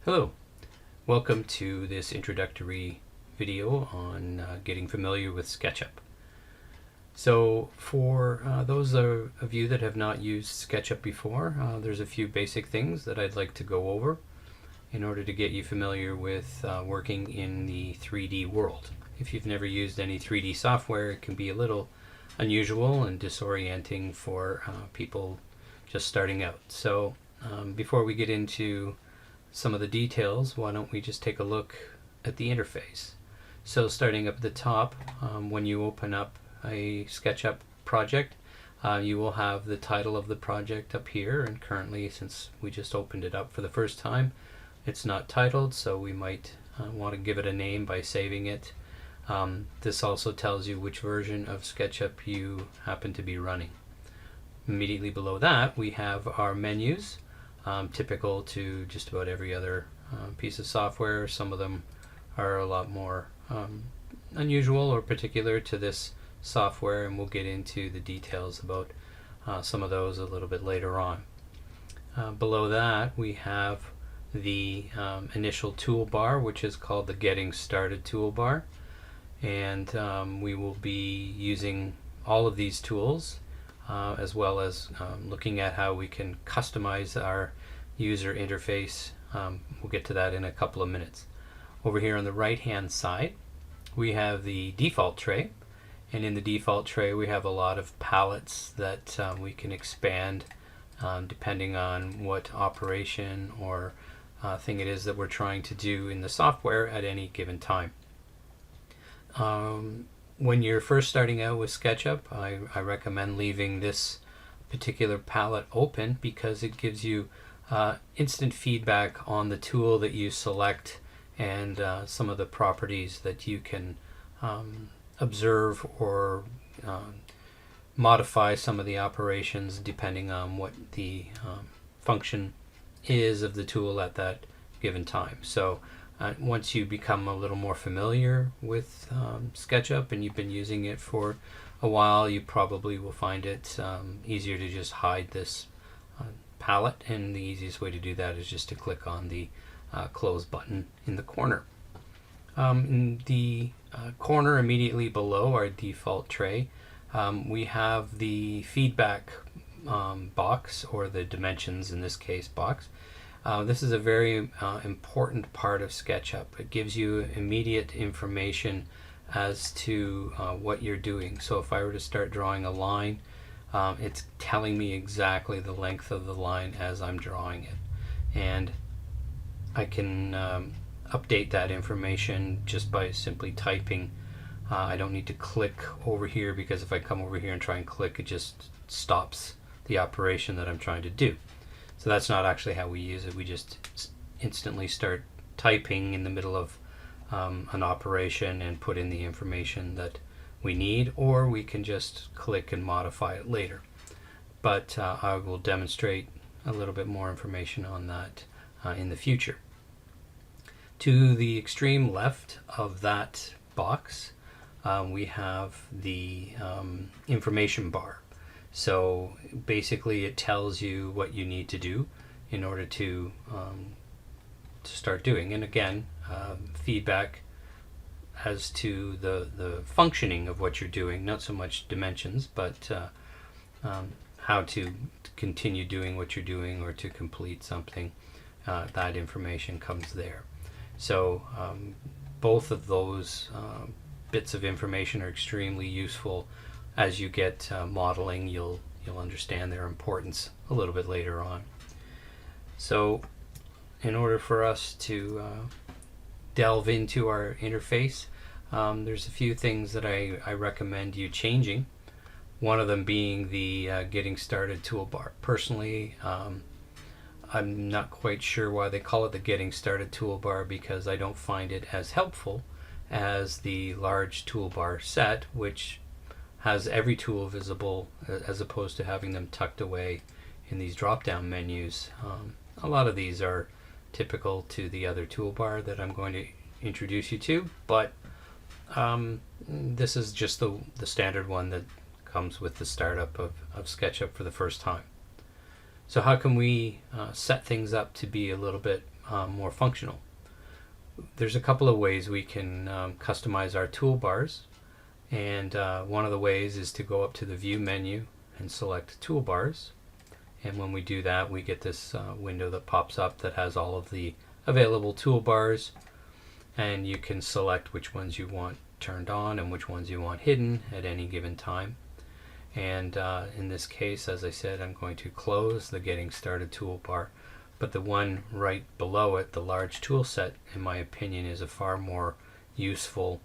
Hello, welcome to this introductory video on getting familiar with SketchUp. So for those of you that have not used SketchUp before, there's a few basic things that I'd like to go over in order to get you familiar with working in the 3D world. If you've never used any 3D software, it can be a little unusual and disorienting for people just starting out. So before we get into some of the details, why don't we just take a look at the interface. So starting up at the top, when you open up a SketchUp project, you will have the title of the project up here, and currently, since we just opened it up for the first time, it's not titled, so we might want to give it a name by saving it. This also tells you which version of SketchUp you happen to be running. Immediately below that, we have our menus. Typical to just about every other piece of software. Some of them are a lot more unusual or particular to this software, and we'll get into the details about some of those a little bit later on. Below that, we have the initial toolbar, which is called the Getting Started toolbar, and we will be using all of these tools as well as looking at how we can customize our user interface. We'll get to that in a couple of minutes. Over here on the right hand side, we have the default tray, and in the default tray we have a lot of palettes that we can expand depending on what operation or thing it is that we're trying to do in the software at any given time. When you're first starting out with SketchUp, I recommend leaving this particular palette open because it gives you instant feedback on the tool that you select and some of the properties that you can observe or modify some of the operations depending on what the function is of the tool at that given time. So once you become a little more familiar with SketchUp and you've been using it for a while, you probably will find it easier to just hide this palette, and the easiest way to do that is just to click on the close button in the corner. In the corner immediately below our default tray, we have the feedback box, or the dimensions in this case box. This is a very important part of SketchUp. It gives you immediate information as to what you're doing. So if I were to start drawing a line, it's telling me exactly the length of the line as I'm drawing it. And I can update that information just by simply typing. I don't need to click over here, because if I come over here and try and click, it just stops the operation that I'm trying to do. So that's not actually how we use it. We just instantly start typing in the middle of an operation and put in the information that we need, or we can just click and modify it later. But I will demonstrate a little bit more information on that in the future. To the extreme left of that box, we have the information bar. So basically it tells you what you need to do in order to start doing. And again, feedback as to the functioning of what you're doing, not so much dimensions, but how to continue doing what you're doing or to complete something. That information comes there. So both of those bits of information are extremely useful. As you get modeling, you'll understand their importance a little bit later on. So in order for us to delve into our interface, there's a few things that I recommend you changing. One of them being the Getting Started toolbar. Personally, I'm not quite sure why they call it the Getting Started toolbar, because I don't find it as helpful as the large toolbar set, which has every tool visible, as opposed to having them tucked away in these drop-down menus. A lot of these are typical to the other toolbar that I'm going to introduce you to, but this is just the standard one that comes with the startup of SketchUp for the first time. So how can we set things up to be a little bit more functional. There's a couple of ways we can customize our toolbars, and one of the ways is to go up to the View menu and select Toolbars. And when we do that, we get this window that pops up that has all of the available toolbars, and you can select which ones you want turned on and which ones you want hidden at any given time. And in this case, as I said, I'm going to close the Getting Started toolbar, but the one right below it, the large tool set, in my opinion, is a far more useful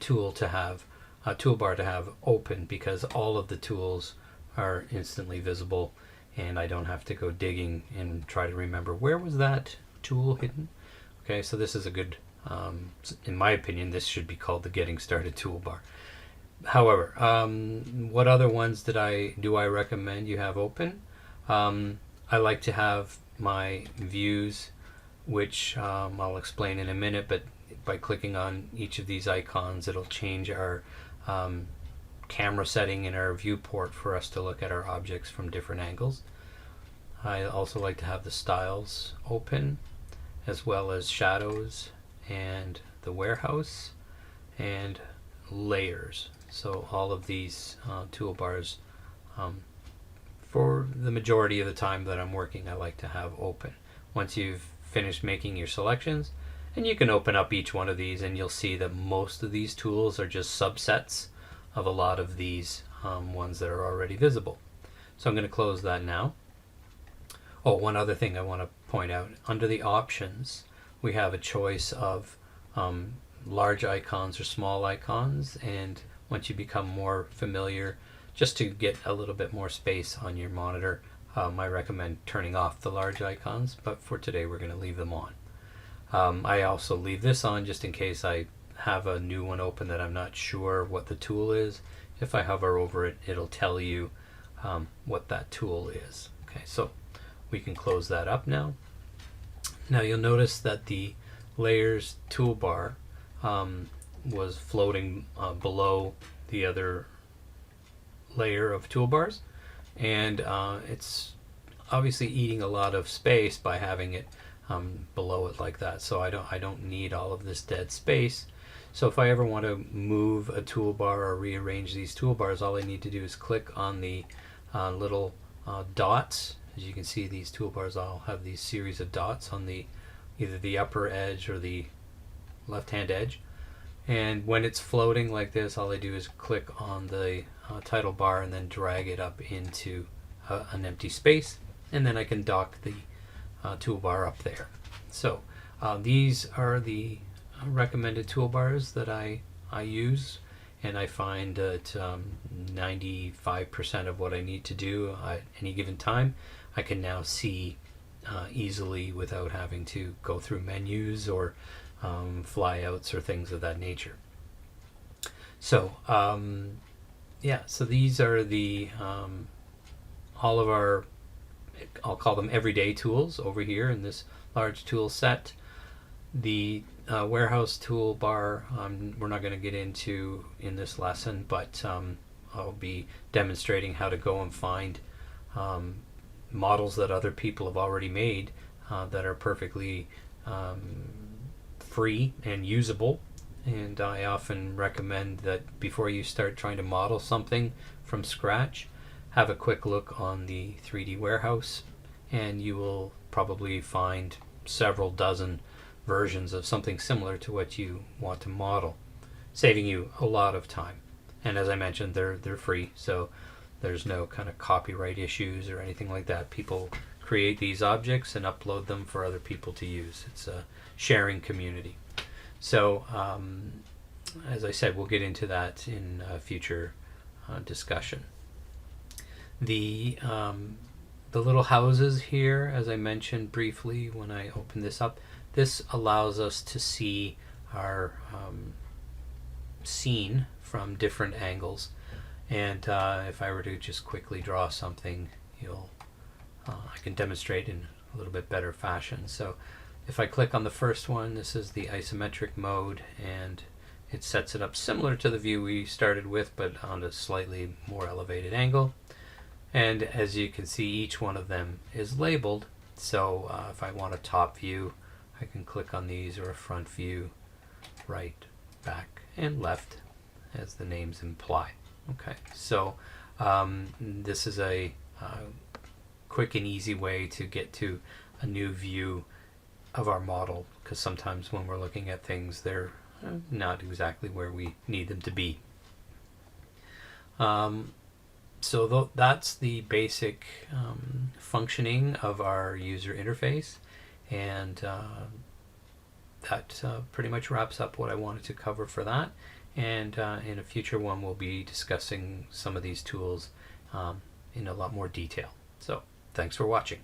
toolbar to have open, because all of the tools are instantly visible and I don't have to go digging and try to remember where was that tool hidden. Okay, so this is a good, in my opinion, this should be called the Getting Started toolbar. However, what other ones do I recommend you have open? I like to have my views, which I'll explain in a minute, but by clicking on each of these icons, it'll change our camera setting in our viewport for us to look at our objects from different angles. I also like to have the styles open, as well as shadows and the warehouse and layers. So all of these toolbars, for the majority of the time that I'm working, I like to have open. Once you've finished making your selections, and you can open up each one of these, and you'll see that most of these tools are just subsets of a lot of these ones that are already visible. So I'm going to close that now. Oh, one other thing I want to point out. Under the options, we have a choice of large icons or small icons, and once you become more familiar, just to get a little bit more space on your monitor, I recommend turning off the large icons, but for today we're going to leave them on. I also leave this on just in case I have a new one open that I'm not sure what the tool is. If I hover over it, it'll tell you what that tool is. Okay, so we can close that up now. Now you'll notice that the layers toolbar was floating below the other layer of toolbars, and it's obviously eating a lot of space by having it below it like that. So I don't need all of this dead space. So if I ever want to move a toolbar or rearrange these toolbars, all I need to do is click on the little dots. As you can see, these toolbars all have these series of dots on either the upper edge or the left-hand edge. And when it's floating like this, all I do is click on the title bar and then drag it up into an empty space, and then I can dock the toolbar up there. So these are the recommended toolbars that I use, and I find that 95% of what I need to do at any given time I can now see easily without having to go through menus or flyouts or things of that nature. So so these are the all of our, I'll call them everyday tools over here in this large tool set. The warehouse toolbar we're not going to get into in this lesson, but I'll be demonstrating how to go and find models that other people have already made that are perfectly free and usable. And I often recommend that before you start trying to model something from scratch, have a quick look on the 3D warehouse, and you will probably find several dozen versions of something similar to what you want to model, saving you a lot of time. And as I mentioned, they're free, so there's no kind of copyright issues or anything like that. People create these objects and upload them for other people to use. It's a sharing community. So as I said, we'll get into that in a future discussion. The little houses here, as I mentioned briefly when I opened this up, this allows us to see our scene from different angles. And if I were to just quickly draw something, I can demonstrate in a little bit better fashion. So if I click on the first one, this is the isometric mode, and it sets it up similar to the view we started with, but on a slightly more elevated angle. And as you can see, each one of them is labeled So if I want a top view, I can click on these, or a front view, right, back, and left, as the names imply. Okay, so this is a quick and easy way to get to a new view of our model, because sometimes when we're looking at things, they're not exactly where we need them to be. So that's the basic functioning of our user interface, and that pretty much wraps up what I wanted to cover for that. And in a future one, we'll be discussing some of these tools in a lot more detail. So thanks for watching.